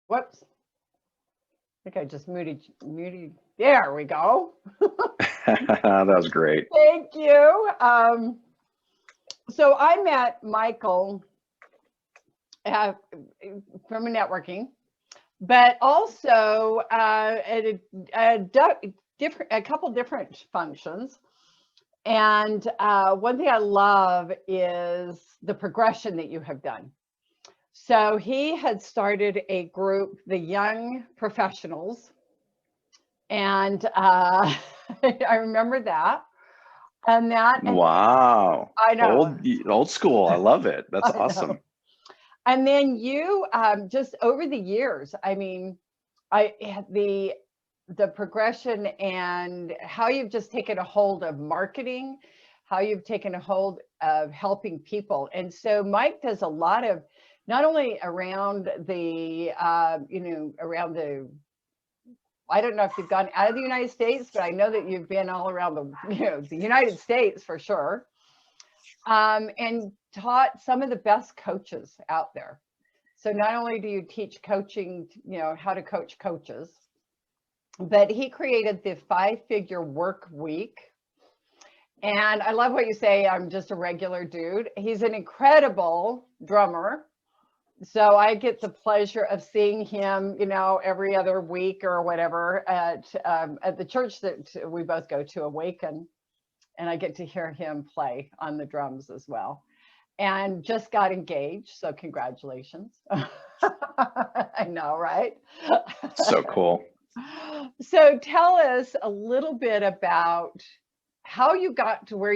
Whoops. I think I just muted. There we go. That was great. Thank you. So I met Michael from networking, but also at a couple different functions. And one thing I love is the progression that you have done. So he had started a group, the Young Professionals, and I remember that. And Wow. I know, Old school. I love it. That's I awesome. know. And then you just over the years, I mean, the progression and how you've just taken a hold of marketing, how you've taken a hold of helping people. And so Mike does a lot of not only around the around the, I don't know if you've gone out of the United States, but I know that you've been all around the United States for sure, and taught some of the best coaches out there. So not only do you teach coaching, how to coach coaches, but he created the 5-figure work week. And I love what you say, I'm just a regular dude. He's an incredible drummer. So I get the pleasure of seeing him, every other week or whatever at the church that we both go to, Awaken. And I get to hear him play on the drums as well. And just got engaged. So congratulations. I know, right? So cool. So tell us a little bit about how you got to where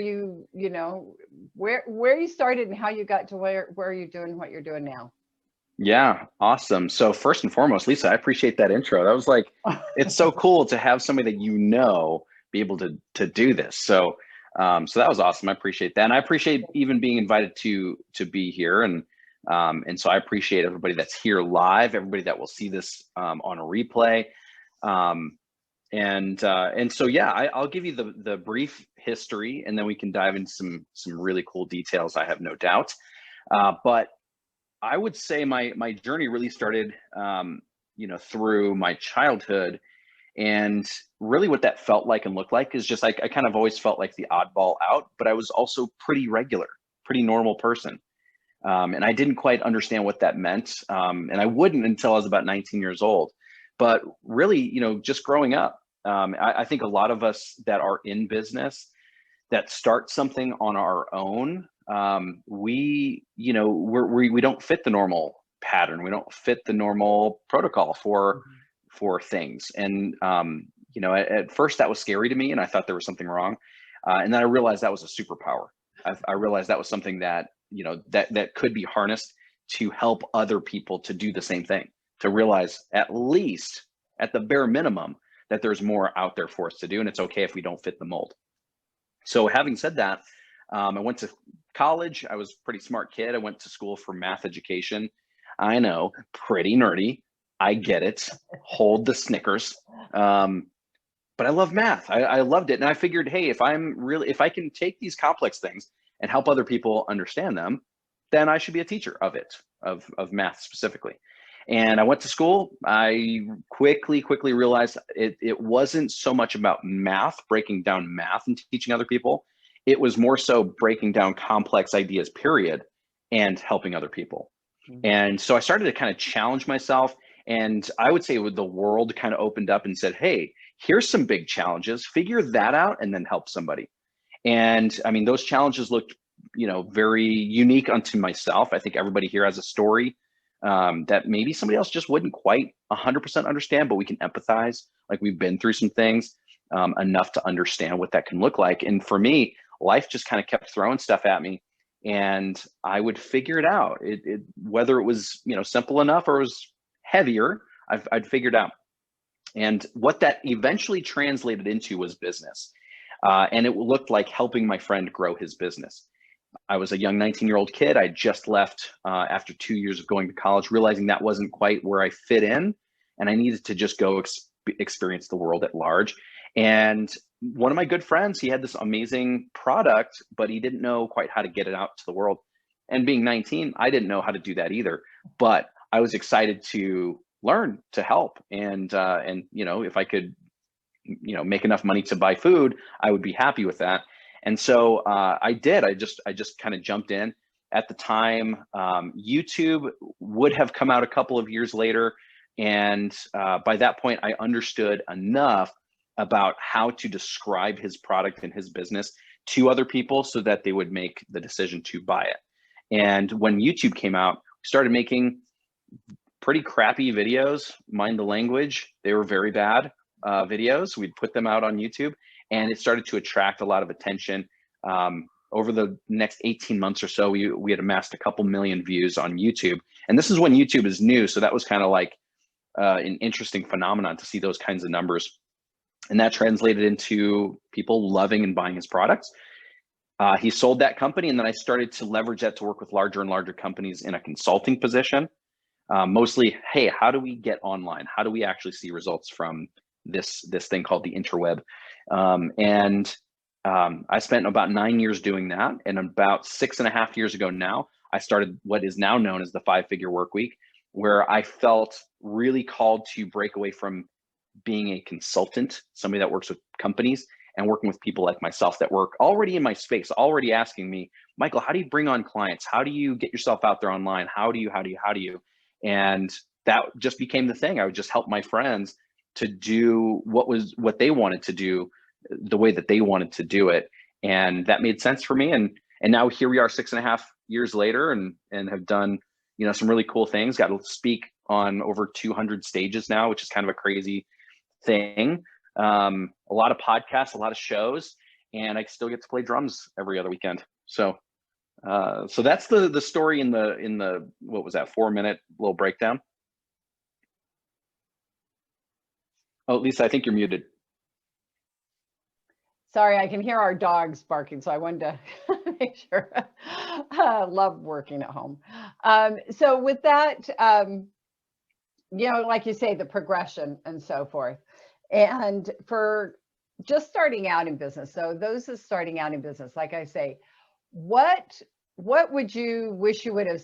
where you started and how you got to where you're doing what you're doing now. Yeah, awesome. So first and foremost, Lisa, I appreciate that intro. That was like, it's so cool to have somebody that be able to do this. So so that was awesome. I appreciate that. And I appreciate even being invited to be here. And so I appreciate everybody that's here live, everybody that will see this on a replay. And so, yeah, I'll give you the brief history, and then we can dive into some really cool details, I have no doubt. But I would say my journey really started, through my childhood. And really what that felt like and looked like is just like, I kind of always felt like the oddball out, but I was also pretty regular, pretty normal person. And I didn't quite understand what that meant. And I wouldn't until I was about 19 years old. But really, just growing up, I think a lot of us that are in business that start something on our own, we don't fit the normal pattern. We don't fit the normal protocol for things. And at first that was scary to me, and I thought there was something wrong. And then I realized that was a superpower. I realized that was something that that could be harnessed to help other people to do the same thing. To realize, at least at the bare minimum, that there's more out there for us to do, and it's okay if we don't fit the mold. So having said that, I went to college. I was a pretty smart kid. I went to school for math education. I know, pretty nerdy. I get it. Hold the Snickers. But I love math. I loved it. And I figured, hey, if I can take these complex things and help other people understand them, then I should be a teacher of it, of math specifically. And I went to school. I quickly realized it wasn't so much about math, breaking down math and teaching other people. It was more so breaking down complex ideas, period, and helping other people. Mm-hmm. And so I started to kind of challenge myself. And I would say the world kind of opened up and said, hey, here's some big challenges, figure that out and then help somebody. And I mean, those challenges looked, very unique unto myself. I think everybody here has a story that maybe somebody else just wouldn't quite 100% understand, but we can empathize. Like, we've been through some things enough to understand what that can look like. And for me, life just kind of kept throwing stuff at me, and I would figure it out. Whether it was, simple enough or it was heavier, I'd figured out. And what that eventually translated into was business. And it looked like helping my friend grow his business. I was a young 19-year-old kid. I just left after 2 years of going to college, realizing that wasn't quite where I fit in, and I needed to just go experience the world at large. And one of my good friends, he had this amazing product, but he didn't know quite how to get it out to the world. And being 19, I didn't know how to do that either. But I was excited to learn to help. And if I could, make enough money to buy food, I would be happy with that. And so I did. I just kind of jumped in. At the time, YouTube would have come out a couple of years later, and by that point, I understood enough about how to describe his product and his business to other people so that they would make the decision to buy it. And when YouTube came out, we started making pretty crappy videos. Mind the language, they were very bad videos. We'd put them out on YouTube, and it started to attract a lot of attention. Over the next 18 months or so, we had amassed a couple million views on YouTube. And this is when YouTube is new. So that was kind of like an interesting phenomenon to see those kinds of numbers. And that translated into people loving and buying his products. He sold that company, and then I started to leverage that to work with larger and larger companies in a consulting position. Mostly, hey, how do we get online? How do we actually see results from this thing called the interweb? I spent about 9 years doing that. And about 6.5 years ago now, I started what is now known as the 5-Figure Workweek, where I felt really called to break away from being a consultant, somebody that works with companies, and working with people like myself that work already in my space, already asking me, Michael, how do you bring on clients? How do you get yourself out there online? How do you? And that just became the thing. I would just help my friends to do what they wanted to do, the way that they wanted to do it. And that made sense for me. And now here we are 6.5 years later, and have done, some really cool things. Got to speak on over 200 stages now, which is kind of a crazy thing. A lot of podcasts, a lot of shows, and I still get to play drums every other weekend. So that's the story in the what was that, 4-minute little breakdown. Oh, Lisa, I think you're muted. Sorry, I can hear our dogs barking, so I wanted to make sure. I love working at home. So with that, like you say, the progression and so forth. And for just starting out in business, so those are starting out in business, like I say, what would you wish you would have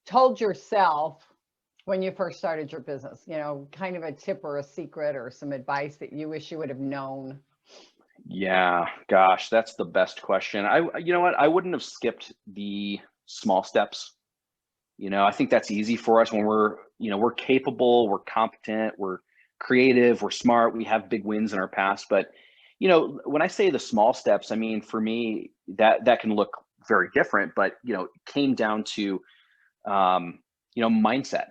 told yourself when you first started your business? Kind of a tip or a secret or some advice that you wish you would have known. Yeah, gosh, that's the best question. You know what? I wouldn't have skipped the small steps. I think that's easy for us when we're capable, we're competent, we're creative, we're smart, we have big wins in our past. But, when I say the small steps, I mean, for me, that can look very different, but, it came down to, mindset.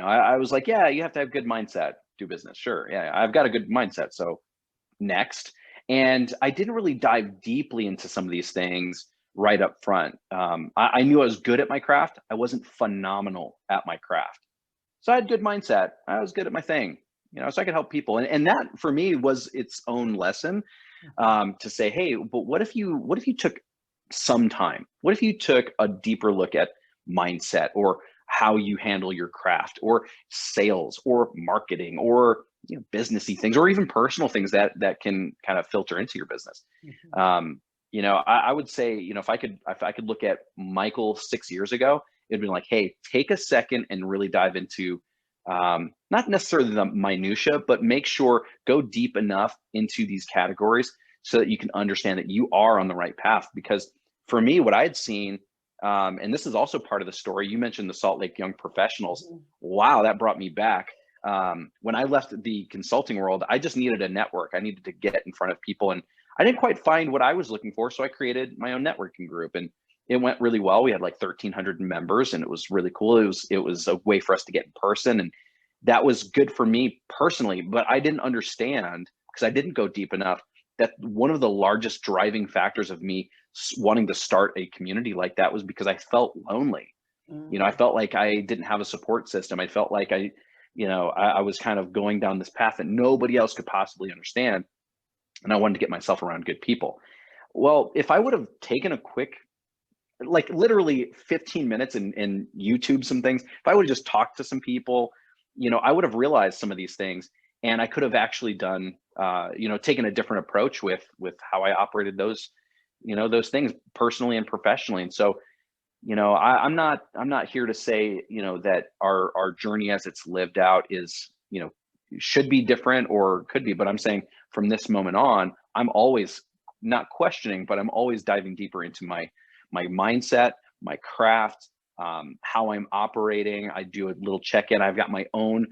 I was like, yeah, you have to have good mindset, do business. Sure. Yeah, I've got a good mindset. So next. And I didn't really dive deeply into some of these things right up front. I knew I was good at my craft. I wasn't phenomenal at my craft. So I had good mindset. I was good at my thing, so I could help people. And that for me was its own lesson, to say, hey, but what if you took some time? What if you took a deeper look at mindset, or how you handle your craft, or sales, or marketing, or businessy things, or even personal things that can kind of filter into your business. I would say, if I could look at Michael 6 years ago, it'd be like, hey, take a second and really dive into, not necessarily the minutia, but make sure, go deep enough into these categories so that you can understand that you are on the right path. Because for me, what I had seen, and this is also part of the story, you mentioned the Salt Lake Young Professionals. Wow, that brought me back. When I left the consulting world, I just needed a network. I needed to get in front of people, and I didn't quite find what I was looking for. So I created my own networking group, and it went really well. We had like 1,300 members, and it was really cool. It was a way for us to get in person, and that was good for me personally. But I didn't understand, because I didn't go deep enough, that one of the largest driving factors of me wanting to start a community like that was because I felt lonely. I felt like I didn't have a support system. I felt like I was kind of going down this path that nobody else could possibly understand. And I wanted to get myself around good people. Well, if I would have taken a quick, like literally 15 minutes and YouTube some things, if I would have just talked to some people, I would have realized some of these things, and I could have actually done, taken a different approach with how I operated those things personally and professionally. And so I'm not here to say, that our journey as it's lived out is, should be different or could be, but I'm saying from this moment on, I'm always not questioning, but I'm always diving deeper into my mindset, my craft, how I'm operating. I do a little check-in. I've got my own,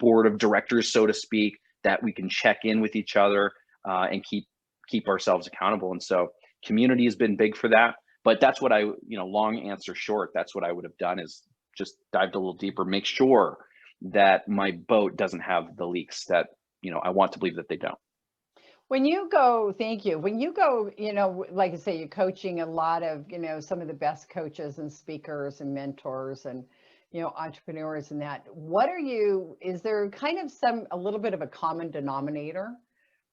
board of directors, so to speak, that we can check in with each other and keep ourselves accountable. And so community has been big for that. But that's what long answer short, that's what I would have done, is just dived a little deeper, make sure that my boat doesn't have the leaks that, I want to believe that they don't. When you go, thank you. When you go, like I say, you're coaching a lot of, some of the best coaches and speakers and mentors and, entrepreneurs and that. Is there kind of a little bit of a common denominator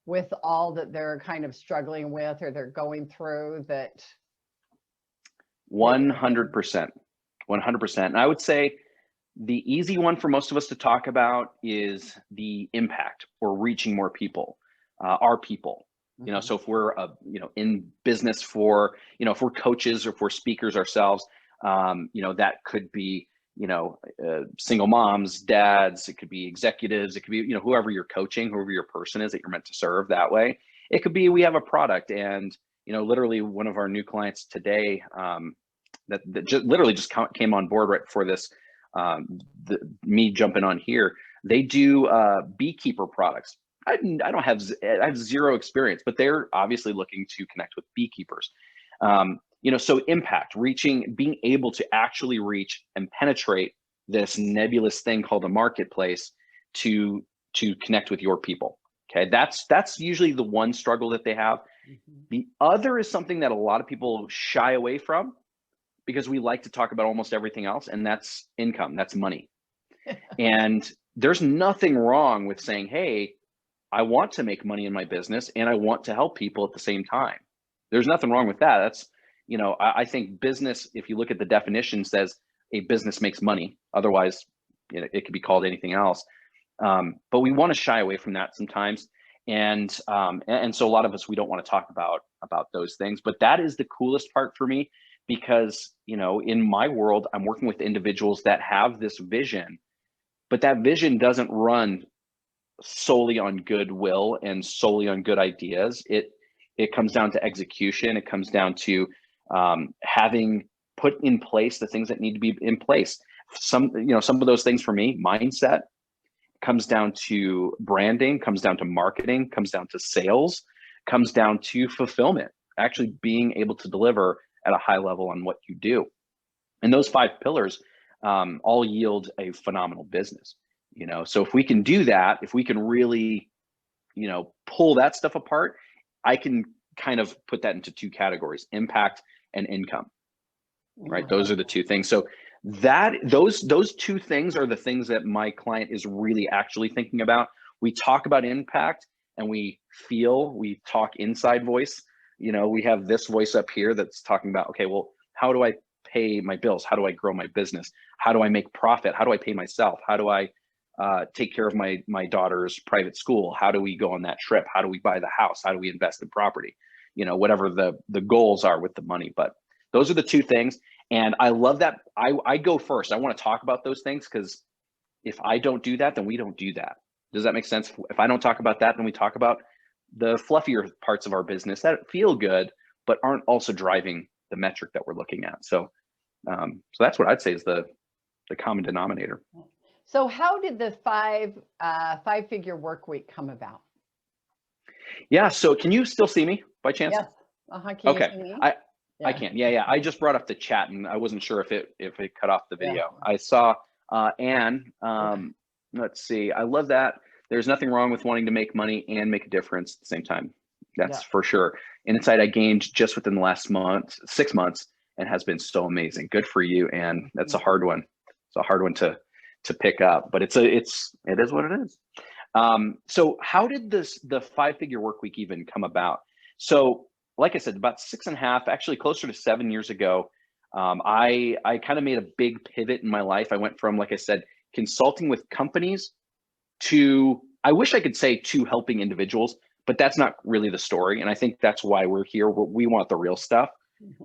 with all that they're kind of struggling with or they're going through that? 100%. 100%. And I would say the easy one for most of us to talk about is the impact or reaching more people, our people. So if we're in business for, if we're coaches or if we're speakers ourselves, that could be, single moms, dads, it could be executives, it could be, whoever you're coaching, whoever your person is that you're meant to serve that way. It could be, we have a product and, literally one of our new clients today, that literally just came on board right before this, me jumping on here. They do beekeeper products. I have zero experience, but they're obviously looking to connect with beekeepers. So impact, being able to actually reach and penetrate this nebulous thing called a marketplace to connect with your people. Okay, that's usually the one struggle that they have. The other is something that a lot of people shy away from because we like to talk about almost everything else, and that's income, that's money. And there's nothing wrong with saying, hey, I want to make money in my business and I want to help people at the same time. There's nothing wrong with that. That's, I think business, if you look at the definition, says a business makes money. Otherwise, it could be called anything else. But we want to shy away from that sometimes. And so a lot of us, we don't want to talk about those things, but that is the coolest part for me because, in my world, I'm working with individuals that have this vision, but that vision doesn't run solely on goodwill and solely on good ideas. It comes down to execution. It comes down to having put in place the things that need to be in place. Some of those things for me, mindset, comes down to branding, comes down to marketing, comes down to sales, comes down to fulfillment, actually being able to deliver at a high level on what you do. And those 5 pillars all yield a phenomenal business. So if we can do that, if we can really, pull that stuff apart, I can kind of put that into 2 categories: impact and income, right? Those are the 2 things. So those 2 things are the things that my client is really actually thinking about. We talk about impact and we talk inside voice. We have this voice up here that's talking about, okay, well, how do I pay my bills? How do I grow my business? How do I make profit? How do I pay myself? How do I take care of my daughter's private school? How do we go on that trip? How do we buy the house? How do we invest in property? Whatever the goals are with the money. But those are the 2 things. And I love that. I go first. I want to talk about those things because if I don't do that, then we don't do that. Does that make sense? If I don't talk about that, then we talk about the fluffier parts of our business that feel good, but aren't also driving the metric that we're looking at. So that's what I'd say is the common denominator. So how did the 5-figure work week come about? Yeah. So can you still see me by chance? Yes. Can okay. You see me? I can. Yeah. I just brought up the chat and I wasn't sure if it cut off the video. Yeah. I saw Anne. Let's see. I love that. There's nothing wrong with wanting to make money and make a difference at the same time. That's for sure. An insight I gained just within the last 6 months, and has been so amazing. Good for you. And that's a hard one. It's a hard one to pick up, but it is what it is. So how did the 5-figure work week even come about? So like I said, about 6.5, actually closer to 7 years ago, I kind of made a big pivot in my life. I went from, like I said, consulting with companies to, I wish I could say, to helping individuals, but that's not really the story. And I think that's why we're here. We want the real stuff.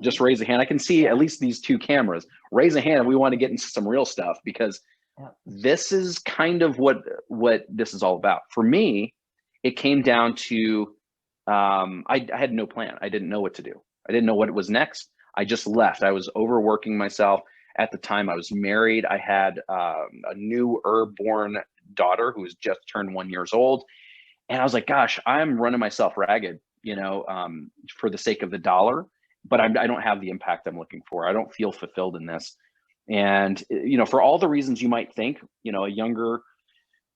Just raise a hand. I can see at least these two cameras. Raise a hand if we want to get into some real stuff, because this is kind of what this is all about. For me, it came down to I had no plan. I didn't know what to do. I didn't know what was next. I just left. I was overworking myself. At the time, I was married. I had a new born daughter who was just turned 1 year old. And I was like, gosh, I'm running myself ragged, for the sake of the dollar, but I don't have the impact I'm looking for. I don't feel fulfilled in this. And, for all the reasons you might think, a younger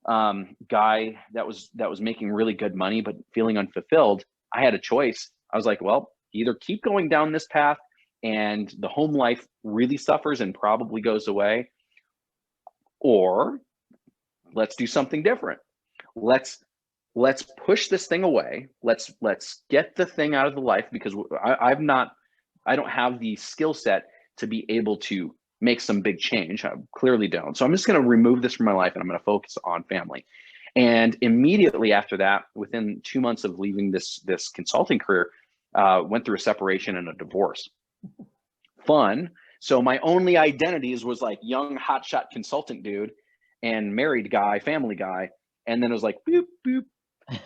guy that was making really good money, but feeling unfulfilled, I had a choice. I was like, well, either keep going down this path and the home life really suffers and probably goes away, or let's do something different. Let's push this thing away. Let's get the thing out of the life, because I don't have the skill set to be able to make some big change. I clearly don't. So I'm just going to remove this from my life and I'm going to focus on family. And immediately after that, within 2 months of leaving this consulting career, went through a separation and a divorce. Fun. So my only identities was like young hotshot consultant dude and married guy, family guy. And then it was like, boop, boop.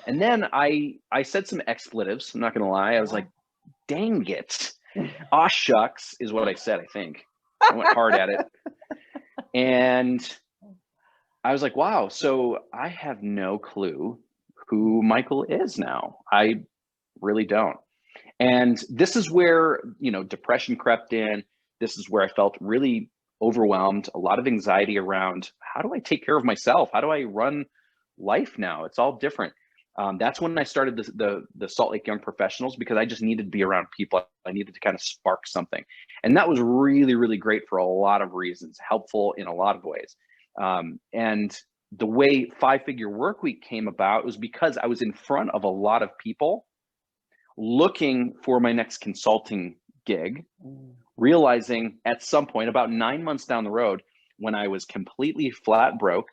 And then I said some expletives. I'm not going to lie. I was like, dang it. Aw shucks is what I said, I think. I went hard at it. And I was like, wow. So I have no clue who Michael is now. I really don't. And this is where, depression crept in. This is where I felt really overwhelmed, a lot of anxiety around, how do I take care of myself? How do I run life now? It's all different. That's when I started the Salt Lake Young Professionals, because I just needed to be around people. I needed to kind of spark something. And that was really, really great for a lot of reasons, helpful in a lot of ways. And the way 5-Figure Workweek came about was because I was in front of a lot of people looking for my next consulting gig, realizing at some point about 9 months down the road, when I was completely flat broke,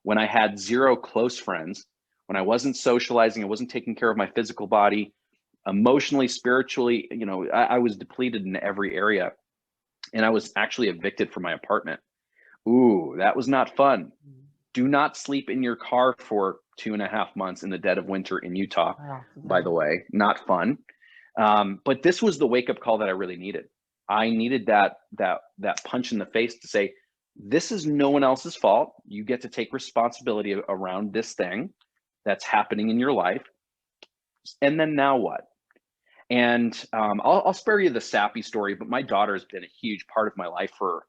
when I had zero close friends, when I wasn't socializing, I wasn't taking care of my physical body, emotionally, spiritually, I was depleted in every area. And I was actually evicted from my apartment. Ooh, that was not fun. Do not sleep in your car for 2.5 months in the dead of winter in Utah, by the way, not fun. But this was the wake-up call that I really needed. I needed that punch in the face to say, this is no one else's fault. You get to take responsibility around this thing that's happening in your life. And then now what? And I'll spare you the sappy story, but my daughter has been a huge part of my life for,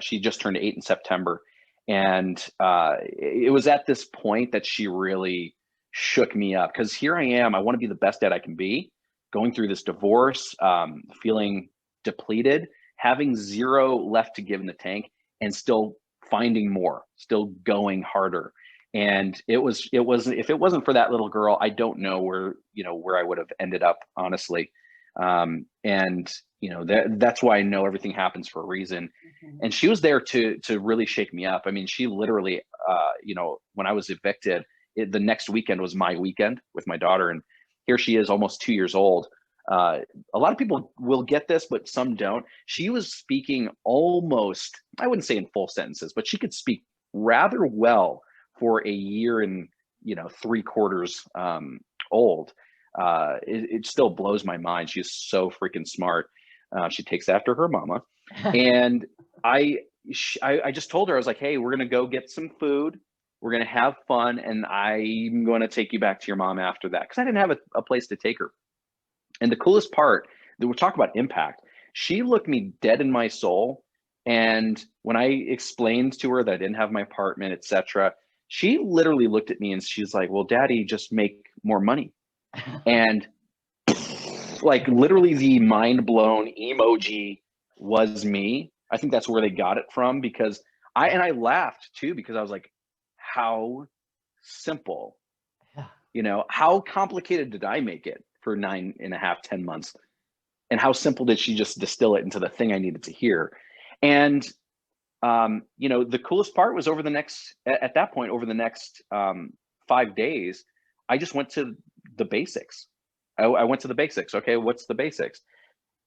she just turned 8 in September. And it was at this point that she really shook me up, because here I am. I want to be the best dad I can be, going through this divorce, feeling depleted, having zero left to give in the tank, and still finding more, still going harder. And it was if it wasn't for that little girl, I don't know where I would have ended up, honestly. That's why I know everything happens for a reason. And she was there to really shake me up. I mean, she literally, when I was evicted, the next weekend was my weekend with my daughter, and here she is, almost 2 years old. A lot of people will get this, but some don't. She was speaking almost, I wouldn't say in full sentences, but she could speak rather well for a year and 3/4 old. It still blows my mind. She's so freaking smart. She takes after her mama. And I just told her, I was like, hey, we're going to go get some food. We're going to have fun. And I'm going to take you back to your mom after that, because I didn't have a place to take her. And the coolest part, that we're talking about impact, she looked me dead in my soul. And when I explained to her that I didn't have my apartment, etc., she literally looked at me and she's like, well, Daddy, just make more money. And like literally the mind blown emoji was me. I think that's where they got it from, because I laughed too, because I was like, how simple, how complicated did I make it for 9.5, 10 months? And how simple did she just distill it into the thing I needed to hear? And the coolest part was over the next 5 days, I just went to the basics. I went to the basics. Okay, what's the basics?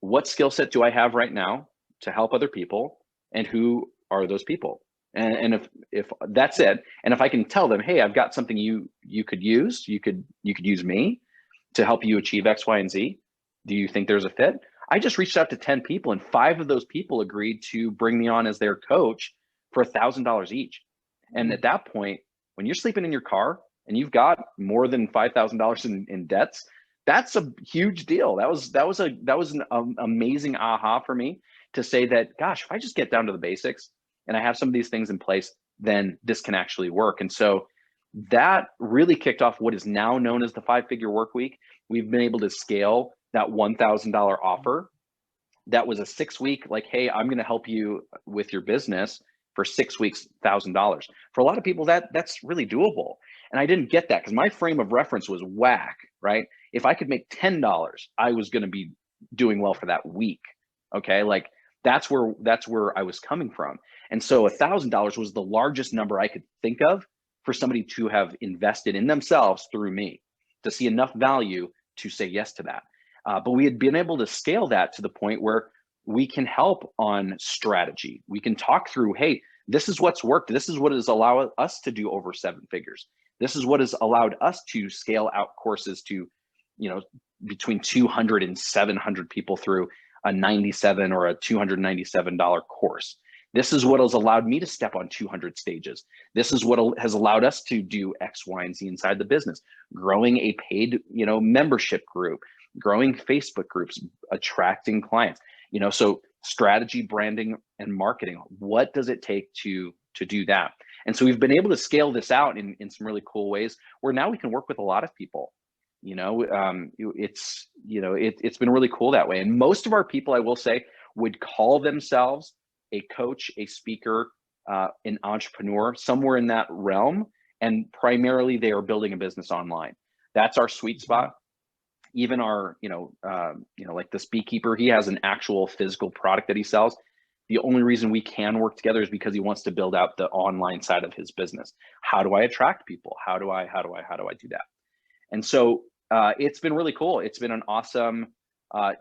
what skill set do I have right now to help other people, and who are those people? And if that's it, and if I can tell them, hey, I've got something you could use, you could use me to help you achieve X, Y, and Z. Do you think there's a fit? I just reached out to 10 people, and 5 of those people agreed to bring me on as their coach for $1,000 each. And at that point, when you're sleeping in your car and you've got more than $5,000 in debts, that's a huge deal. That was an amazing aha for me, to say that, gosh, if I just get down to the basics and I have some of these things in place, then this can actually work. And so that really kicked off what is now known as the 5-figure work week. We've been able to scale that $1,000 offer. That was a 6-week, like, hey, I'm going to help you with your business for 6 weeks, $1,000. For a lot of people, that's really doable. And I didn't get that because my frame of reference was whack, right? If I could make $10, I was going to be doing well for that week. Okay. Like that's where I was coming from. And so $1,000 was the largest number I could think of for somebody to have invested in themselves through me, to see enough value to say yes to that. But we had been able to scale that to the point where we can help on strategy. We can talk through, hey, this is what's worked. This is what has allowed us to do over 7 figures. This is what has allowed us to scale out courses to, between 200 and 700 people through a $97 or a $297 course. This is what has allowed me to step on 200 stages. This is what has allowed us to do X, Y, and Z inside the business. Growing a paid, membership group, growing Facebook groups, attracting clients. So strategy, branding, and marketing. What does it take to do that? And so we've been able to scale this out in some really cool ways, where now we can work with a lot of people. It's been really cool that way. And most of our people, I will say, would call themselves a coach, a speaker, an entrepreneur, somewhere in that realm. And primarily they are building a business online. That's our sweet spot. Even our, like this beekeeper, he has an actual physical product that he sells. The only reason we can work together is because he wants to build out the online side of his business. How do I attract people? How do I do that? And so it's been really cool. It's been an awesome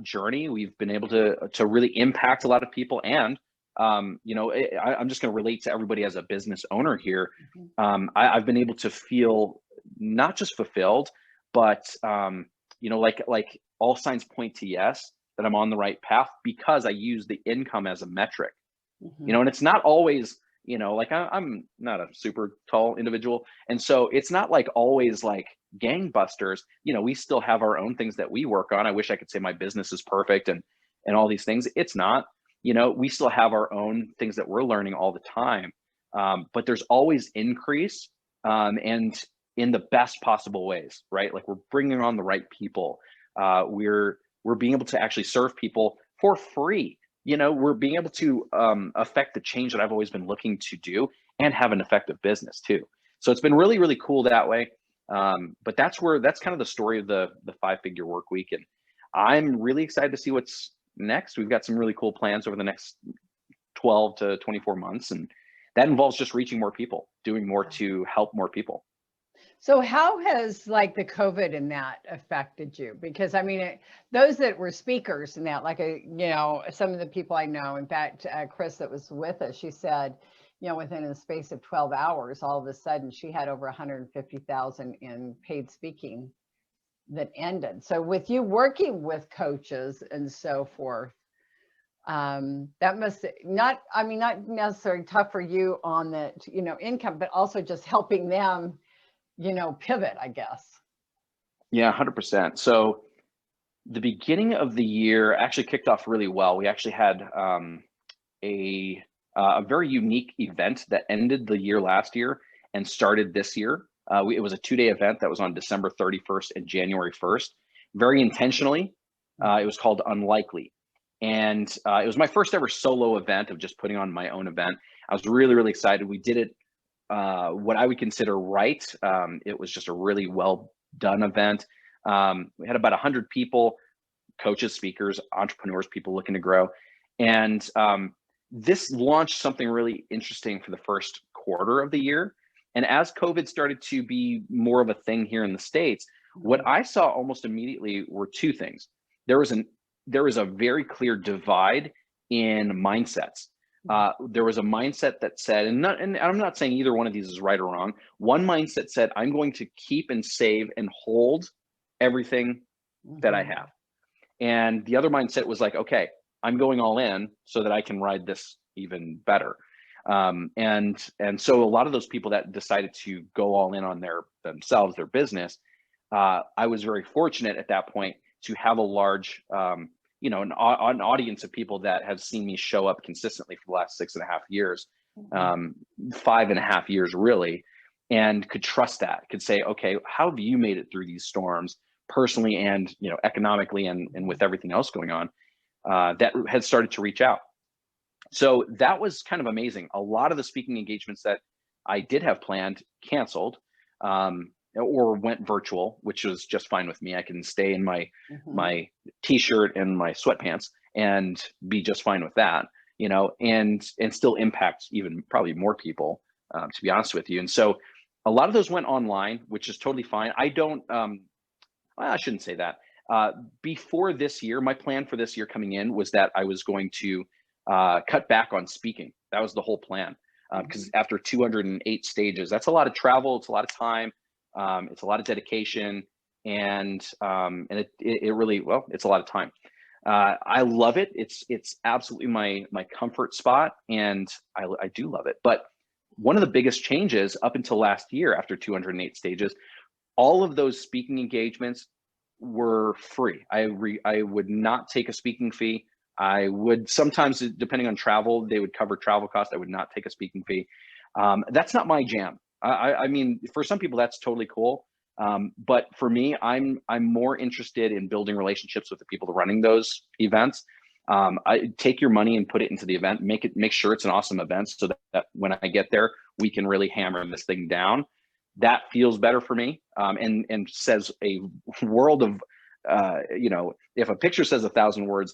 journey. We've been able to really impact a lot of people. And, I'm just going to relate to everybody as a business owner here. I've been able to feel not just fulfilled, but, like all signs point to yes, that I'm on the right path, because I use the income as a metric, and it's not always, like I'm not a super tall individual. And so it's not like always like gangbusters. We still have our own things that we work on. I wish I could say my business is perfect and all these things. It's not, we still have our own things that we're learning all the time. But there's always increase, and in the best possible ways, right? Like we're bringing on the right people. We're being able to actually serve people for free. We're being able to affect the change that I've always been looking to do, and have an effective business too. So it's been really, really cool that way. But that's kind of the story of the 5-figure work week. And I'm really excited to see what's next. We've got some really cool plans over the next 12 to 24 months. And that involves just reaching more people, doing more to help more people. So how has like the COVID and that affected you? Because I mean, those that were speakers and that, like, some of the people I know, in fact, Chris that was with us, she said, within the space of 12 hours, all of a sudden she had over 150,000 in paid speaking that ended. So with you working with coaches and so forth, that must not necessarily tough for you on the, income, but also just helping them, pivot, I guess. Yeah, 100%. So the beginning of the year actually kicked off really well. We actually had a very unique event that ended the year last year and started this year. It was a 2-day event that was on December 31st and January 1st. Very intentionally, it was called Unlikely. And it was my first ever solo event of just putting on my own event. I was really, really excited. We did it what I would consider right. It was just a really well done event. We had about 100 people, coaches, speakers, entrepreneurs, people looking to grow. And this launched something really interesting for the first quarter of the year. And as COVID started to be more of a thing here in the States, what I saw almost immediately were 2 things. There was an there was a very clear divide in mindsets. There was a mindset that said, and I'm not saying either one of these is right or wrong. One mindset said, I'm going to keep and save and hold everything that I have. And the other mindset was like, okay, I'm going all in so that I can ride this even better. And so a lot of those people that decided to go all in on themselves, their business, I was very fortunate at that point to have a large, an audience of people that have seen me show up consistently for the last 6.5 years, 5.5 years really, and could trust that, could say, okay, how have you made it through these storms personally and economically and with everything else going on, that had started to reach out. So that was kind of amazing. A lot of the speaking engagements that I did have planned canceled, or went virtual, which was just fine with me. I can stay in my my t-shirt and my sweatpants and be just fine with that, and still impact even probably more people, to be honest with you. And so a lot of those went online, which is totally fine. I don't, well, I shouldn't say that. Before this year, my plan for this year coming in was that I was going to cut back on speaking. That was the whole plan. Because after 208 stages, that's a lot of travel. It's a lot of time. It's a lot of dedication, and it really, well, it's a lot of time. I love it. It's absolutely my comfort spot, and I do love it. But one of the biggest changes up until last year, after 208 stages, all of those speaking engagements were free. I would not take a speaking fee. I would sometimes, depending on travel, they would cover travel costs. I would not take a speaking fee. That's not my jam. I mean, for some people that's totally cool. But for me, I'm more interested in building relationships with the people running those events. I take your money and put it into the event, make sure it's an awesome event so that when I get there, we can really hammer this thing down. That feels better for me. And says a world of, if a picture says 1,000 words,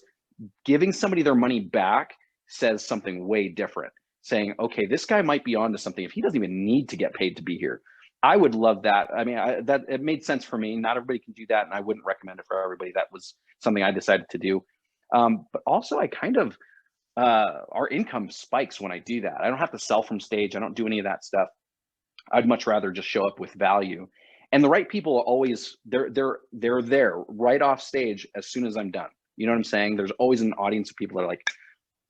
giving somebody their money back says something way different, saying, okay, this guy might be onto something if he doesn't even need to get paid to be here. I would love that. I mean, that it made sense for me. Not everybody can do that, and I wouldn't recommend it for everybody. That was something I decided to do. But also, I kind of, our income spikes when I do that. I don't have to sell from stage. I don't do any of that stuff. I'd much rather just show up with value. And the right people are always, they're there right off stage as soon as I'm done. You know what I'm saying? There's always an audience of people that are like,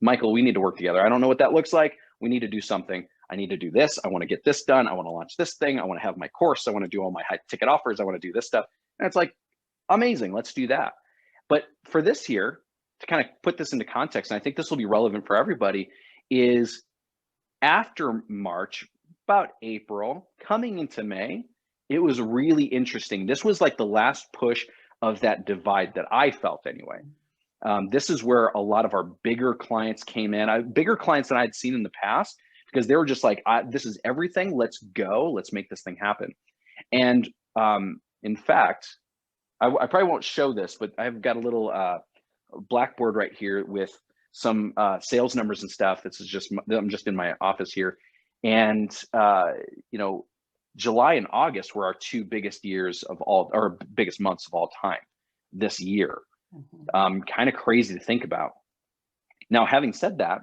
Michael, we need to work together. I don't know what that looks like. We need to do something. I need to do this. I want to get this done. I want to launch this thing. I want to have my course. I want to do all my high ticket offers. I want to do this stuff. And it's like, amazing. Let's do that. But for this year, to kind of put this into context, and I think this will be relevant for everybody, is after March, about April, coming into May, it was really interesting. This was like the last push of that divide that I felt anyway. This is where a lot of our bigger clients came in, bigger clients than I'd seen in the past, because they were just like, this is everything. Let's go. Let's make this thing happen. And in fact, I probably won't show this, but I've got a little blackboard right here with some sales numbers and stuff. This is just, I'm just in my office here. And, July and August were our two biggest years of all, or biggest months of all time this year. Kind of crazy to think about. Now, having said that,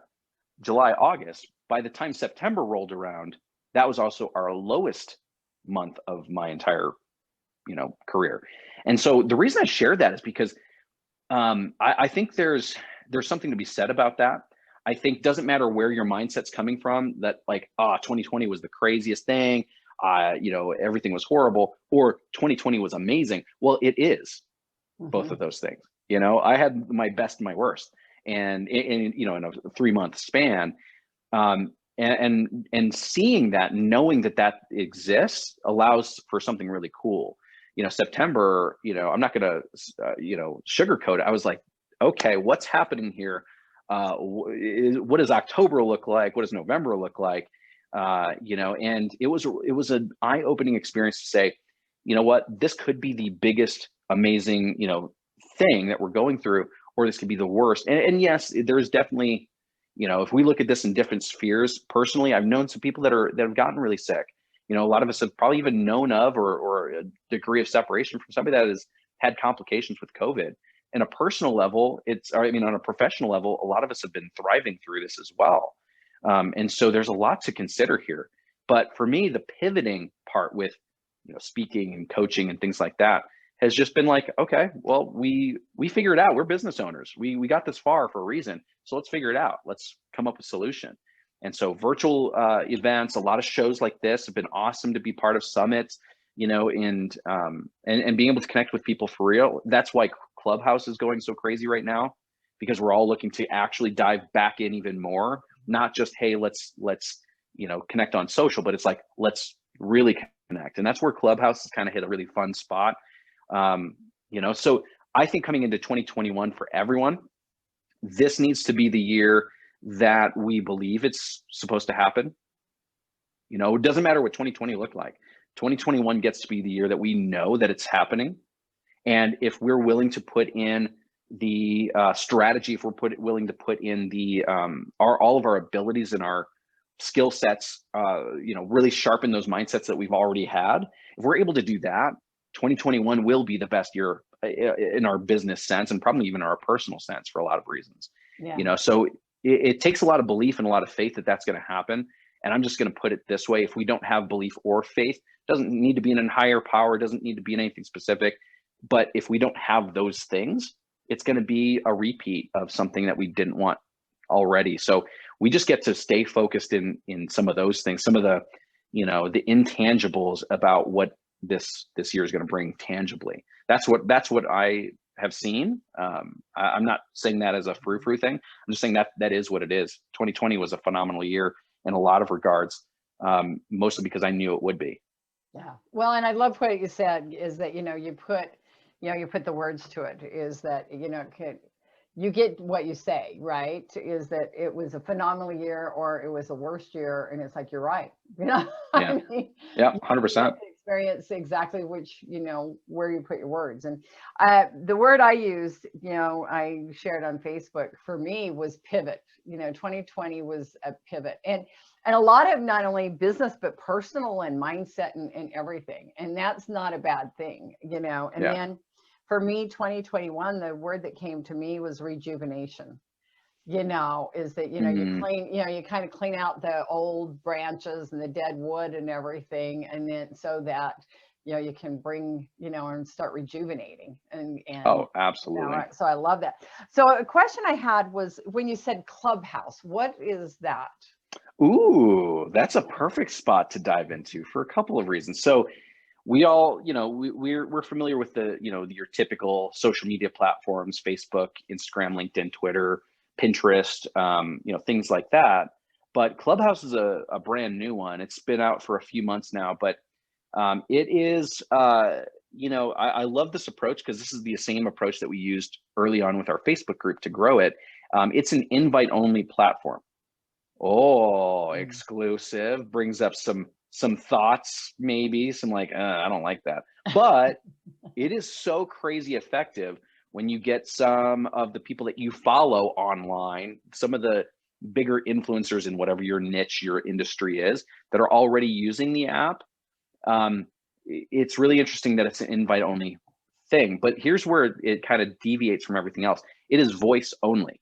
July, August, by the time September rolled around, that was also our lowest month of my entire, career. And so the reason I shared that is because I think there's something to be said about that. I think doesn't matter where your mindset's coming from, that like, 2020 was the craziest thing. Everything was horrible, or 2020 was amazing. Well, it is both of those things. I had my best and my worst, and in a 3-month span, and seeing that, knowing that exists, allows for something really cool. September, I'm not gonna, sugarcoat it. I was like, okay, what's happening here? What does October look like? What does November look like? And it was an eye-opening experience to say, you know what, this could be the biggest, amazing, thing that we're going through, or this could be the worst. And yes, there's definitely, if we look at this in different spheres, personally, I've known some people that have gotten really sick. A lot of us have probably even known of, or a degree of separation from somebody that has had complications with COVID. in a personal level, on a professional level, a lot of us have been thriving through this as well. And so there's a lot to consider here. But for me, the pivoting part with, speaking and coaching and things like that has just been like, okay, well, we figure it out. We're business owners. We got this far for a reason. So let's figure it out. Let's come up with a solution. And so virtual events, a lot of shows like this have been awesome to be part of summits, and being able to connect with people for real. That's why Clubhouse is going so crazy right now, because we're all looking to actually dive back in even more, not just, hey, let's connect on social, but it's like, let's really connect. And that's where Clubhouse has kind of hit a really fun spot. So I think coming into 2021 for everyone, this needs to be the year that we believe it's supposed to happen. It doesn't matter what 2020 looked like. 2021 gets to be the year that we know that it's happening. And if we're willing to put in the strategy, if we're willing to put in the all of our abilities and our skill sets, really sharpen those mindsets that we've already had. If we're able to do that, 2021 will be the best year in our business sense, and probably even our personal sense for a lot of reasons. Yeah. So it takes a lot of belief and a lot of faith that that's going to happen. And I'm just going to put it this way: if we don't have belief or faith, it doesn't need to be in a higher power, it doesn't need to be in anything specific. But if we don't have those things, it's going to be a repeat of something that we didn't want already. So we just get to stay focused in some of those things, some of the, the intangibles about what this year is going to bring tangibly. That's what I have seen. I'm not saying that as a frou-frou thing. I'm just saying that is what it is. 2020 was a phenomenal year in a lot of regards, mostly because I knew it would be. Yeah. Well, and I love what you said is that, you put the words to it, is that, you get what you say, right? Is that it was a phenomenal year or it was the worst year. And it's like, you're right. Yeah. I mean, Yeah. 100%. Experience exactly which, where you put your words. And the word I used, I shared on Facebook, for me was pivot. 2020 was a pivot. And a lot of not only business, but personal and mindset and everything. And that's not a bad thing, and Yeah. then for me, 2021, the word that came to me was rejuvenation. Is that, you clean, you kind of clean out the old branches and the dead wood and everything. And then so that, you can bring, and start rejuvenating and Oh, absolutely. So I love that. So a question I had was, when you said Clubhouse, what is that? Ooh, that's a perfect spot to dive into for a couple of reasons. So we all, we're familiar with the, your typical social media platforms: Facebook, Instagram, LinkedIn, Twitter, Pinterest, things like that. But Clubhouse is a brand new one. It's been out for a few months now, but it is, I love this approach because this is the same approach that we used early on with our Facebook group to grow it. It's an invite-only platform. Oh, exclusive. Brings up some thoughts, maybe some like, I don't like that. But it is so crazy effective when you get some of the people that you follow online, some of the bigger influencers in whatever your niche, your industry is, that are already using the app. It's really interesting that it's an invite only thing, but here's where it kind of deviates from everything else. It is voice only.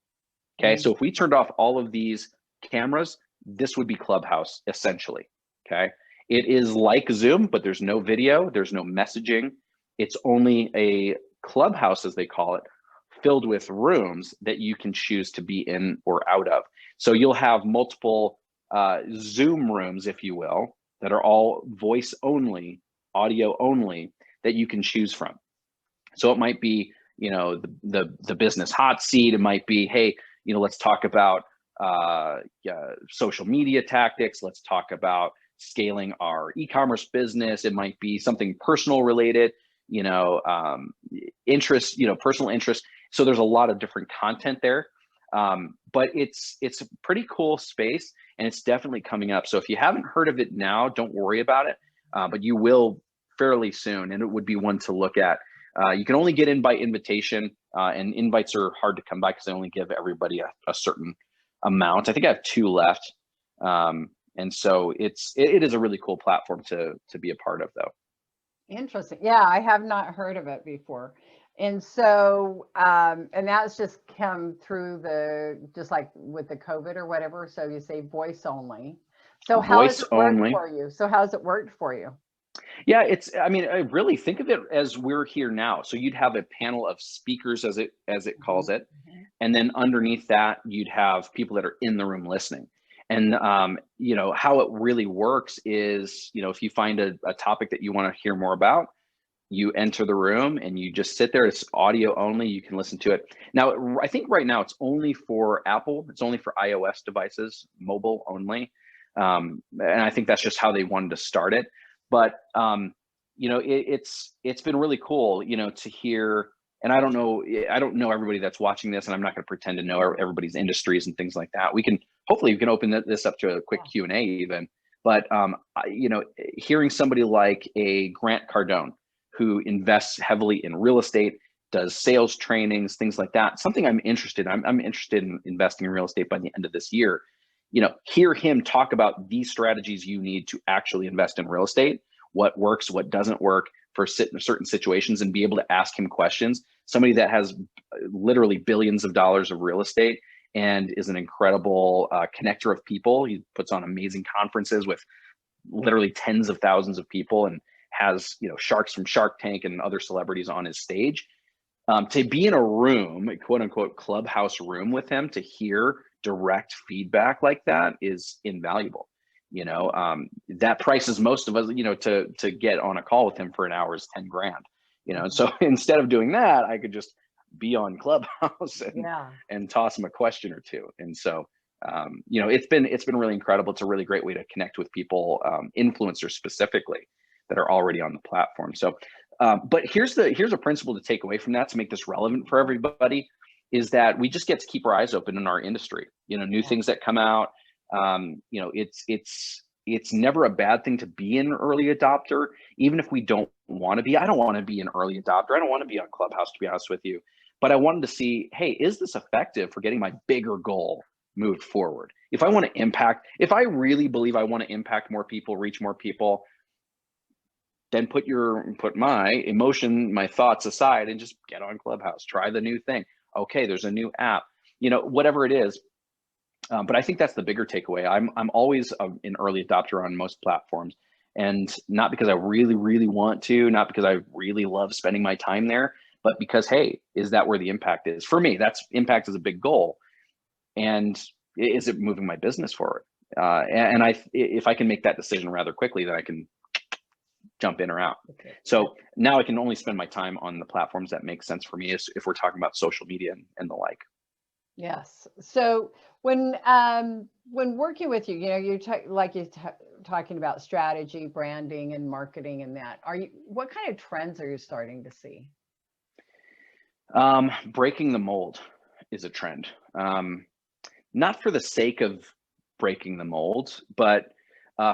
Okay. So if we turned off all of these cameras, this would be Clubhouse essentially. Okay. It is like Zoom, but there's no video, there's no messaging. It's only a Clubhouse, as they call it, filled with rooms that you can choose to be in or out of. So you'll have multiple Zoom rooms, if you will, that are all voice only, audio only, that you can choose from. So it might be, the business hot seat. It might be, hey, let's talk about social media tactics. Let's talk about scaling our e-commerce business. It might be something personal related, interest, personal interest. So there's a lot of different content there. But it's a pretty cool space, and it's definitely coming up. So if you haven't heard of it now, don't worry about it. But you will fairly soon, and it would be one to look at. You can only get in by invitation, and invites are hard to come by because they only give everybody a certain amount. I think I have 2 left. And so it is a really cool platform to be a part of, though. Interesting. Yeah, I have not heard of it before. And so, and that's just come through just like with the COVID or whatever. So you say voice only. So how has Voice it worked only. for you? So how's it worked for you? Yeah, I mean, I really think of it as we're here now. So you'd have a panel of speakers, as it calls Mhm, it, mhm. and then underneath that, you'd have people that are in the room listening. And how it really works is, if you find a topic that you want to hear more about, you enter the room and you just sit there. It's audio only. You can listen to it. Now, I think right now it's only for Apple. It's only for iOS devices, mobile only. And I think that's just how they wanted to start it. But it's been really cool, to hear. And I don't know everybody that's watching this, and I'm not going to pretend to know everybody's industries and things like that. Hopefully we can open this up to a quick Yeah. Q&A even. But hearing somebody like a Grant Cardone, who invests heavily in real estate, does sales trainings, things like that. Something I'm interested in. I'm interested in investing in real estate by the end of this year. Hear him talk about these strategies you need to actually invest in real estate, what works, what doesn't work for certain situations, and be able to ask him questions. Somebody that has literally billions of dollars of real estate and is an incredible connector of people. He puts on amazing conferences with literally tens of thousands of people, and has sharks from Shark Tank and other celebrities on his stage. To be in a room, a quote unquote clubhouse room with him, to hear direct feedback like that is invaluable. That prices most of us, to get on a call with him for an hour is 10 grand. And Mhm. so instead of doing that, I could just be on Clubhouse Yeah. and toss him a question or two. And so it's been really incredible. It's a really great way to connect with people, influencers specifically, that are already on the platform. So, but here's a principle to take away from that to make this relevant for everybody, is that we just get to keep our eyes open in our industry. New Yeah. things that come out. It's never a bad thing to be an early adopter, even if we don't want to be. I don't want to be an early adopter. I don't want to be on Clubhouse, to be honest with you. But I wanted to see, hey, is this effective for getting my bigger goal moved forward? If I really believe I want to impact more people, reach more people, then put my emotion, my thoughts aside, and just get on Clubhouse. Try the new thing. Okay, there's a new app, whatever it is. But I think that's the bigger takeaway. I'm always an early adopter on most platforms, and not because I really, really want to, not because I really love spending my time there, but because, hey, is that where the impact is? For me, that's impact is a big goal. And is it moving my business forward? If I can make that decision rather quickly, then I can jump in or out. Okay. Yeah. So now I can only spend my time on the platforms that make sense for me, if we're talking about social media and the like. Yes. So when working with you, talking about strategy, branding, and marketing, and that, what kind of trends are you starting to see? Breaking the mold is a trend. Not for the sake of breaking the mold, but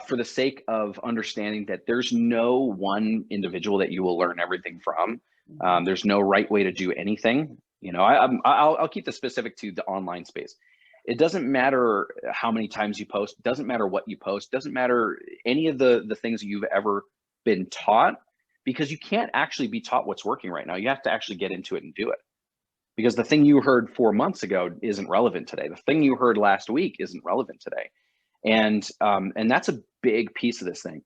for the sake of understanding that there's no one individual that you will learn everything from. Mhm. There's no right way to do anything. I'll keep this specific to the online space. It doesn't matter how many times you post. It doesn't matter what you post. It doesn't matter any of the things you've ever been taught, because you can't actually be taught what's working right now. You have to actually get into it and do it, because the thing you heard 4 months ago isn't relevant today. The thing you heard last week isn't relevant today. And that's a big piece of this thing.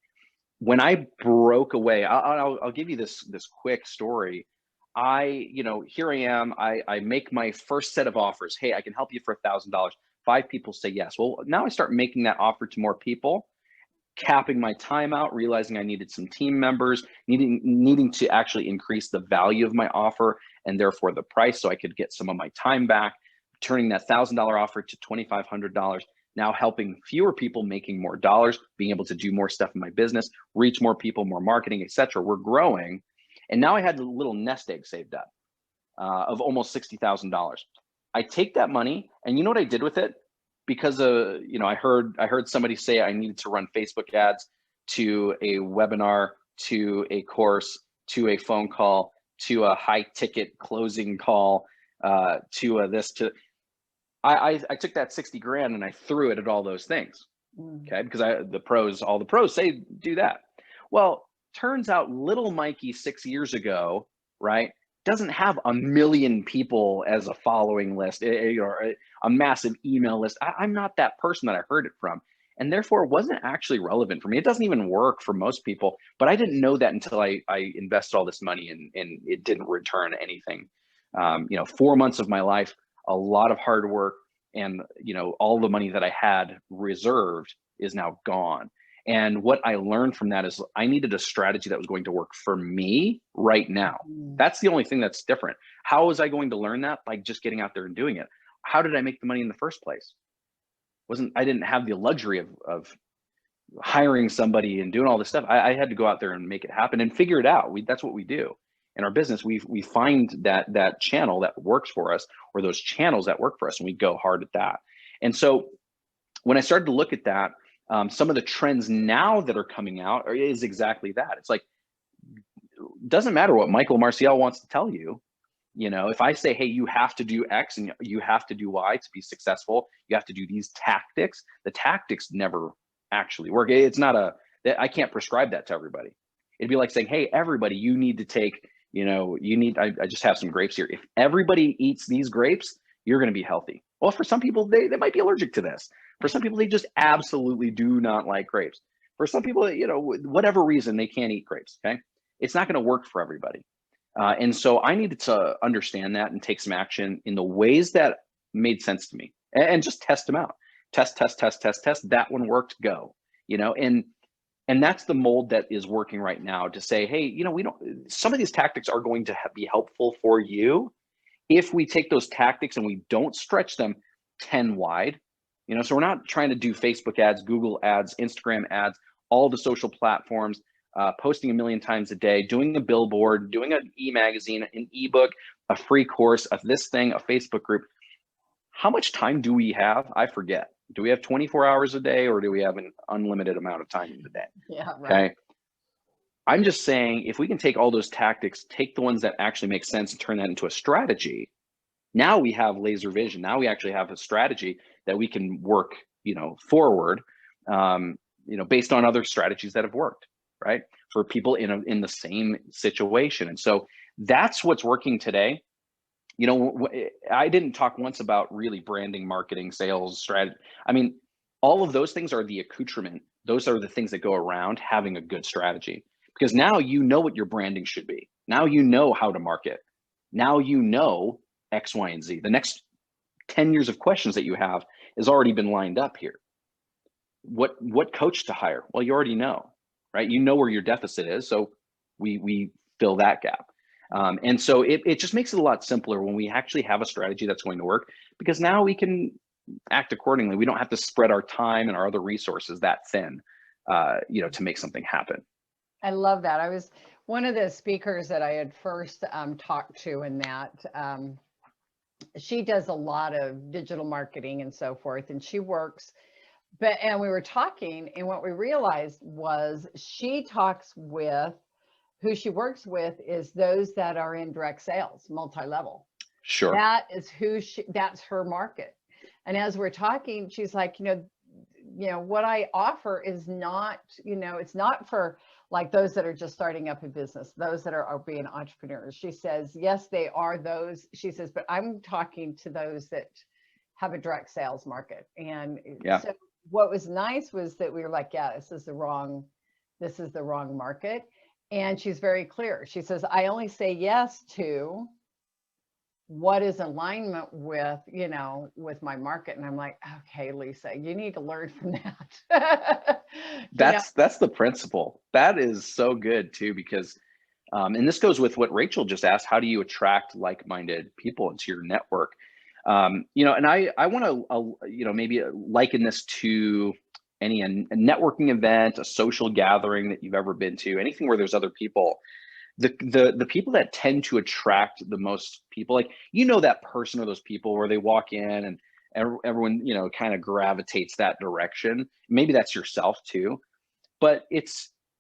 When I broke away, I'll give you this quick story. Here I am. I make my first set of offers. Hey, I can help you for $1,000. 5 people say yes. Well, now I start making that offer to more people, capping my time out, realizing I needed some team members, needing to actually increase the value of my offer, and therefore the price, so I could get some of my time back, turning that $1,000 offer to $2,500. Now helping fewer people, making more dollars, being able to do more stuff in my business, reach more people, more marketing, etc. We're growing, and now I had a little nest egg saved up of almost $60,000. I take that money, and you know what I did with it? Because I heard somebody say I needed to run Facebook ads, to a webinar, to a course, to a phone call, to a high ticket closing call, to a this to. I took that 60 grand and I threw it at all those things. Mm. Okay, because all the pros say do that. Well, turns out little Mikey 6 years ago, right, doesn't have a million people as a following list, or a massive email list. I'm not that person that I heard it from. And therefore it wasn't actually relevant for me. It doesn't even work for most people, but I didn't know that until I invested all this money and it didn't return anything. 4 months of my life, a lot of hard work, and all the money that I had reserved is now gone. And what I learned from that is I needed a strategy that was going to work for me right now. That's the only thing that's different. How was I going to learn that? By just getting out there and doing it. How did I make the money in the first place? I didn't have the luxury of hiring somebody and doing all this stuff. I had to go out there and make it happen and figure it out. That's what we do in our business. We find that channel that works for us, or those channels that work for us, and we go hard at that. And so when I started to look at that, some of the trends now that are coming out is exactly that. It's like, doesn't matter what Michael Marcial wants to tell you. If I say, hey, you have to do X and you have to do Y to be successful, you have to do these tactics. The tactics never actually work. It's not I can't prescribe that to everybody. It'd be like saying, hey, everybody, you need to take, I just have some grapes here. If everybody eats these grapes, you're going to be healthy. Well, for some people, they might be allergic to this. For some people, they just absolutely do not like grapes. For some people, whatever reason, they can't eat grapes, okay? It's not going to work for everybody. And so I needed to understand that and take some action in the ways that made sense to me, and just test them out. Test. That one worked, go, and that's the mold that is working right now, to say, hey, some of these tactics are going to be helpful for you if we take those tactics and we don't stretch them 10 wide. So we're not trying to do Facebook ads, Google ads, Instagram ads, all the social platforms, posting 1 million times a day, doing a billboard, doing an e-magazine, an ebook, a free course, this thing, a Facebook group. How much time do we have? I forget. Do we have 24 hours a day, or do we have an unlimited amount of time in the day? Yeah, right. Okay. I'm just saying, if we can take all those tactics, take the ones that actually make sense and turn that into a strategy, now we have laser vision. Now we actually have a strategy that we can work, forward, based on other strategies that have worked, right? For people in the same situation. And so that's what's working today. I didn't talk once about really branding, marketing, sales, strategy. I mean, all of those things are the accoutrement. Those are the things that go around having a good strategy, because now you know what your branding should be. Now you know how to market. Now you know X, Y, and Z. The next 10 years of questions that you have has already been lined up here. What coach to hire? Well, you already know, right? You know where your deficit is, so we fill that gap. And so it just makes it a lot simpler when we actually have a strategy that's going to work, because now we can act accordingly. We don't have to spread our time and our other resources that thin, to make something happen. I love that. I was one of the speakers that I had first talked to, in that she does a lot of digital marketing and so forth, and she works. And we were talking, and what we realized was she talks with, who she works with is those that are in direct sales, multi-level. Sure. That is that's her market. And as we're talking, she's like, what I offer is not, it's not for like those that are just starting up a business, those that are being entrepreneurs. She says, yes, they are those. She says, but I'm talking to those that have a direct sales market. And yeah. So what was nice was that we were like, yeah, this is the wrong market. And she's very clear. She says, I only say yes to what is alignment with, with my market. And I'm like, okay, Lisa, you need to learn from that. That's the principle. That is so good too, because, and this goes with what Rachel just asked, how do you attract like-minded people into your network? And I want to, maybe liken this to a networking event, a social gathering that you've ever been to, anything where there's other people. The people that tend to attract the most people, like, that person or those people where they walk in and everyone, kind of gravitates that direction. Maybe that's yourself too, but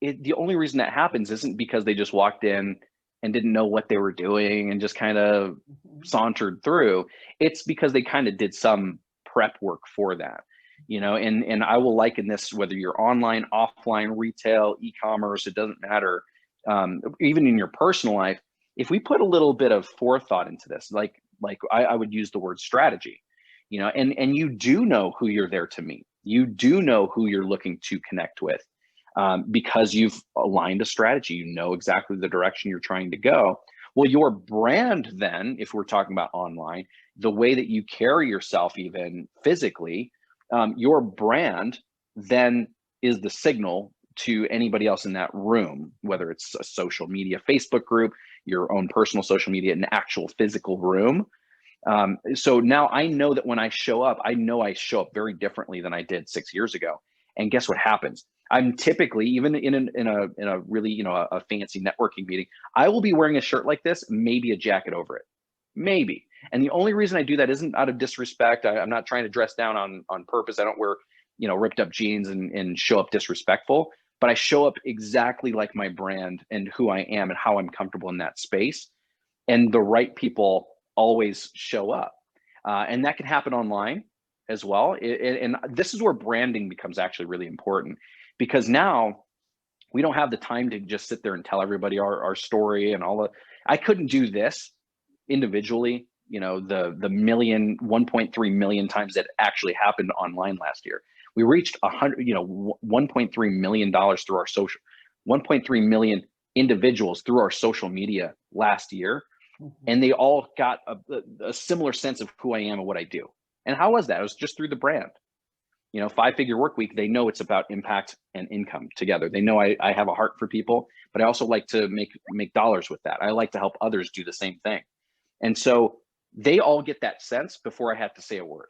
the only reason that happens isn't because they just walked in and didn't know what they were doing and just kind of sauntered through. It's because they kind of did some prep work for that. And I will liken this, whether you're online, offline, retail, e-commerce, it doesn't matter. Even in your personal life, if we put a little bit of forethought into this, like I would use the word strategy, and you do know who you're there to meet. You do know who you're looking to connect with, because you've aligned a strategy. You know exactly the direction you're trying to go. Well, your brand then, if we're talking about online, the way that you carry yourself even physically, your brand then is the signal to anybody else in that room, whether it's a social media Facebook group, your own personal social media, an actual physical room. So now I know that when I show up, I know I show up very differently than I did 6 years ago. And guess what happens? I'm typically, even in a really, a fancy networking meeting, I will be wearing a shirt like this, maybe a jacket over it, maybe. And the only reason I do that isn't out of disrespect. I'm not trying to dress down on purpose. I don't wear, ripped up jeans and show up disrespectful, but I show up exactly like my brand and who I am and how I'm comfortable in that space. And the right people always show up. And that can happen online as well. And this is where branding becomes actually really important, because now we don't have the time to just sit there and tell everybody our story and all the, I couldn't do this individually, the 1.3 million times that actually happened online last year. We reached $1.3 million through our social, 1.3 million individuals through our social media last year. And they all got a similar sense of who I am and what I do. And how was that? It was just through the brand. 5-figure work week, they know it's about impact and income together. They know I have a heart for people, but I also like to make dollars with that. I like to help others do the same thing. And so they all get that sense before I have to say a word,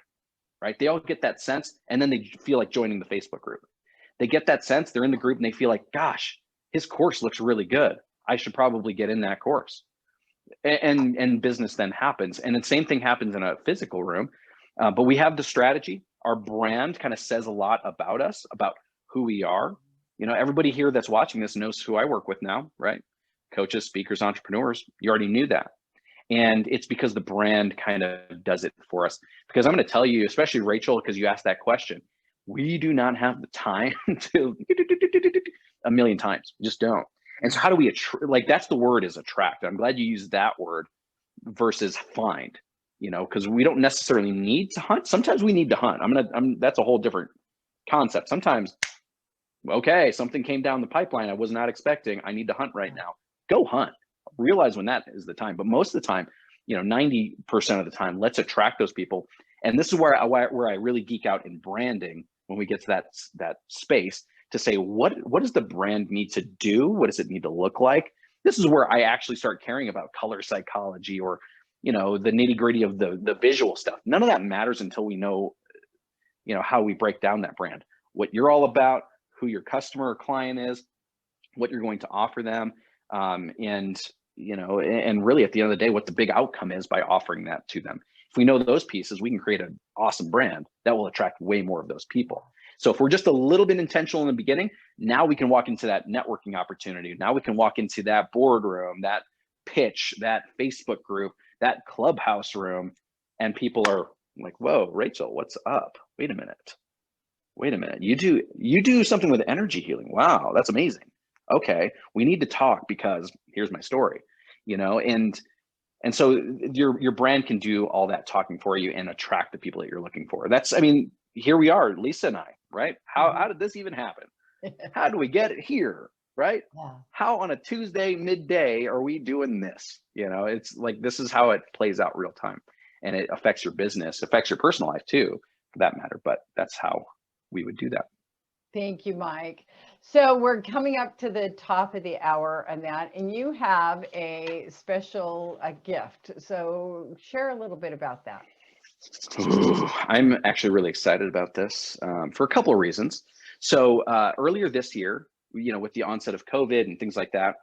right? They all get that sense, and then they feel like joining the Facebook group. They get that sense, they're in the group, and they feel like, gosh, his course looks really good. I should probably get in that course. And business then happens. And the same thing happens in a physical room. But we have the strategy. Our brand kind of says a lot about us, about who we are. Everybody here that's watching this knows who I work with now, right? Coaches, speakers, entrepreneurs. You already knew that. And it's because the brand kind of does it for us. Because I'm going to tell you, especially Rachel, because you asked that question, we do not have the time to a million times. We just don't. And so how do we that's the word, is attract. I'm glad you used that word versus find, because we don't necessarily need to hunt. Sometimes we need to hunt. That's a whole different concept. Sometimes, okay, something came down the pipeline I was not expecting. I need to hunt right now. Go hunt. Realize when that is the time. But most of the time, 90% of the time, let's attract those people. And this is where I really geek out in branding when we get to that space, to say, what does the brand need to do? What does it need to look like? This is where I actually start caring about color psychology, or, the nitty gritty of the visual stuff. None of that matters until we know, how we break down that brand, what you're all about, who your customer or client is, what you're going to offer them. And really at the end of the day, what the big outcome is by offering that to them. If we know those pieces, we can create an awesome brand that will attract way more of those people. So if we're just a little bit intentional in the beginning, now we can walk into that networking opportunity. Now we can walk into that boardroom, that pitch, that Facebook group, that Clubhouse room, and people are like, whoa, Rachel, what's up? Wait a minute. You do something with energy healing. Wow, that's amazing. Okay, we need to talk because here's my story, and so your brand can do all that talking for you and attract the people that you're looking for. Here we are, Lisa and I, right? How did this even happen? How do we get it here, right? Yeah. How on a Tuesday midday are we doing this? It's like, this is how it plays out real time, and it affects your business, affects your personal life too, for that matter. But that's how we would do that. Thank you, Mike. So we're coming up to the top of the hour on that, and you have a special gift. So share a little bit about that. Ooh, I'm actually really excited about this for a couple of reasons. So earlier this year, with the onset of COVID and things like that,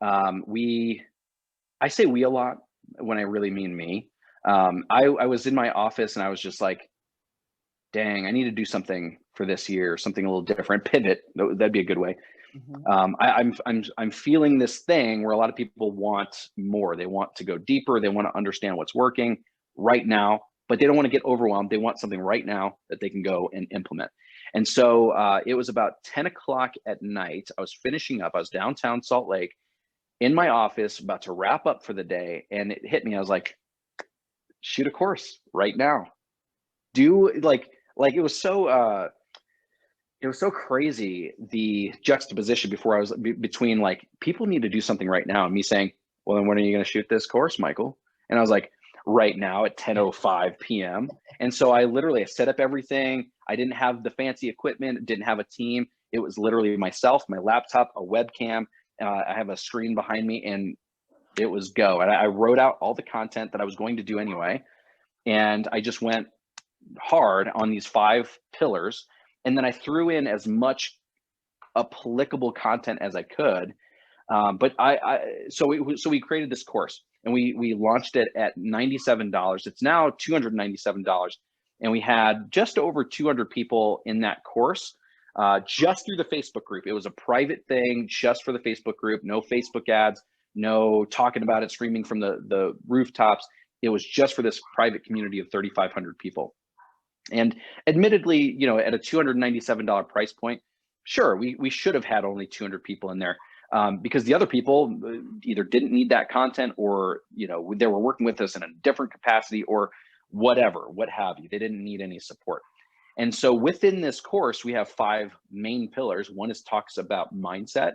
I say we a lot when I really mean me. I was in my office and I was just like, dang, I need to do something for this year, something a little different, pivot. That'd be a good way. Mm-hmm. I'm feeling this thing where a lot of people want more. They want to go deeper. They want to understand what's working right now, but they don't want to get overwhelmed. They want something right now that they can go and implement. And so it was about 10 o'clock at night. I was finishing up. I was downtown Salt Lake, in my office, about to wrap up for the day, and it hit me. I was like, shoot a course right now. Do like it was so crazy, the juxtaposition before I was between like, people need to do something right now, and me saying, well, then when are you going to shoot this course, Michael? And I was like, right now at 10:05 p.m. And so I literally set up everything. I didn't have the fancy equipment, didn't have a team. It was literally myself, my laptop, a webcam. I have a screen behind me, and it was go. And I wrote out all the content that I was going to do anyway. And I just went hard on these 5 pillars. And then I threw in as much applicable content as I could. But so we created this course, and we launched it at $97. It's now $297. And we had just over 200 people in that course, just through the Facebook group. It was a private thing just for the Facebook group, no Facebook ads, no talking about it, streaming from the rooftops. It was just for this private community of 3,500 people. And admittedly, you know, at a $297 price point, sure, we should have had only 200 people in there, because the other people either didn't need that content, or, you know, they were working with us in a different capacity, or whatever, what have you. They didn't need any support. And so within this course, we have 5 main pillars. One is talks about mindset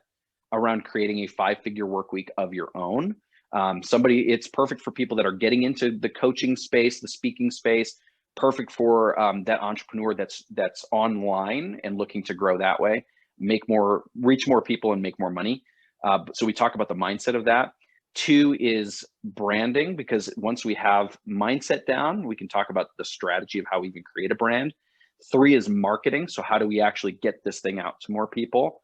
around creating a 5-figure work week of your own. It's perfect for people that are getting into the coaching space, the speaking space. Perfect for that entrepreneur that's online and looking to grow that way, reach more people, and make more money. So we talk about the mindset of that. 2 is branding, because once we have mindset down, we can talk about the strategy of how we can create a brand. 3 is marketing. So how do we actually get this thing out to more people?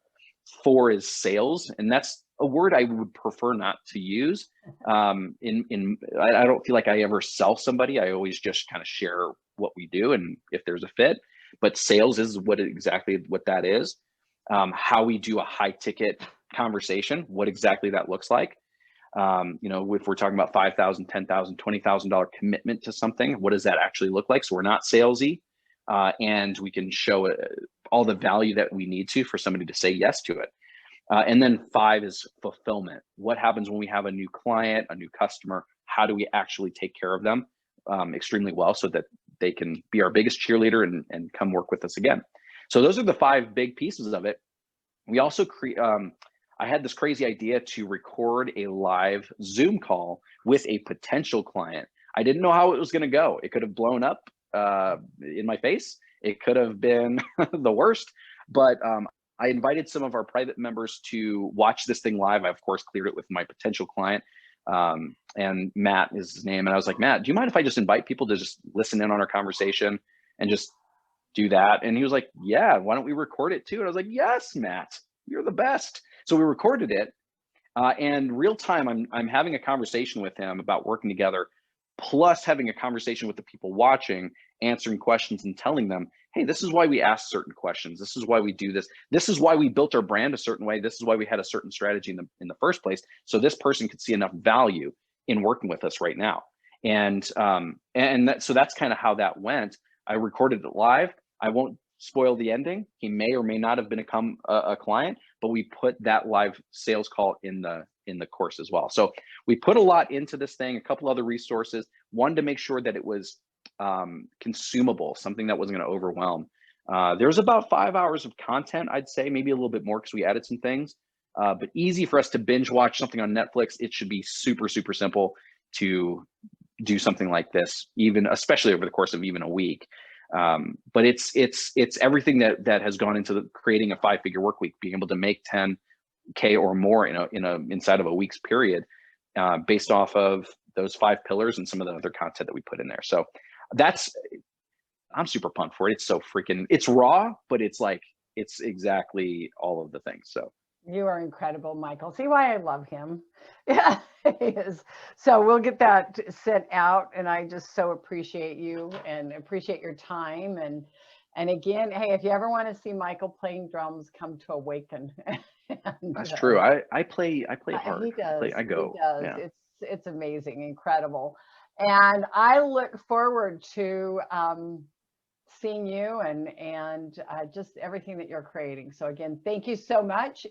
4 is sales, and that's a word I would prefer not to use. I don't feel like I ever sell somebody. I always just kind of share what we do, and if there's a fit. But sales is exactly what that is. How we do a high ticket conversation, what exactly that looks like. You know, if we're talking about $5,000, $10,000, $20,000 commitment to something, what does that actually look like? So we're not salesy, and we can show all the value that we need to for somebody to say yes to it. And then 5 is fulfillment. What happens when we have a new client, a new customer? How do we actually take care of them extremely well, so that they can be our biggest cheerleader and come work with us again? So those are the 5 big pieces of it. We also I had this crazy idea to record a live Zoom call with a potential client. I didn't know how it was going to go. It could have blown up in my face. It could have been the worst, but I invited some of our private members to watch this thing live. I, of course, cleared it with my potential client, and Matt is his name. And I was like, Matt, do you mind if I just invite people to just listen in on our conversation and just do that? And he was like, yeah, why don't we record it too? And I was like, yes, Matt, you're the best. So we recorded it, and real time, I'm having a conversation with him about working together, plus having a conversation with the people watching, answering questions and telling them, hey, this is why we ask certain questions. This is why we do this. This is why we built our brand a certain way. This is why we had a certain strategy in the first place. So this person could see enough value in working with us right now. And so that's kind of how that went. I recorded it live. I won't spoil the ending. He may or may not have become a client, but we put that live sales call in the course as well. So we put a lot into this thing, a couple other resources, one to make sure that it was consumable, something that wasn't going to overwhelm. There's about 5 hours of content, I'd say, maybe a little bit more because we added some things, but easy for us to binge watch something on Netflix. It should be super, super simple to do something like this, especially over the course of even a week. But it's everything that has gone into creating a 5-figure work week, being able to make 10K or more inside of a week's period, based off of those 5 pillars and some of the other content that we put in there. So I'm super pumped for it. It's raw, but it's exactly all of the things. So you are incredible, Michael. See why I love him? Yeah, he is. So we'll get that sent out, and I just so appreciate you and appreciate your time. And again, hey, if you ever want to see Michael playing drums, come to Awaken. That's true. I play hard. He does. I go. He does. Yeah. It's amazing, incredible, and I look forward to seeing you and just everything that you're creating. So again, thank you so much.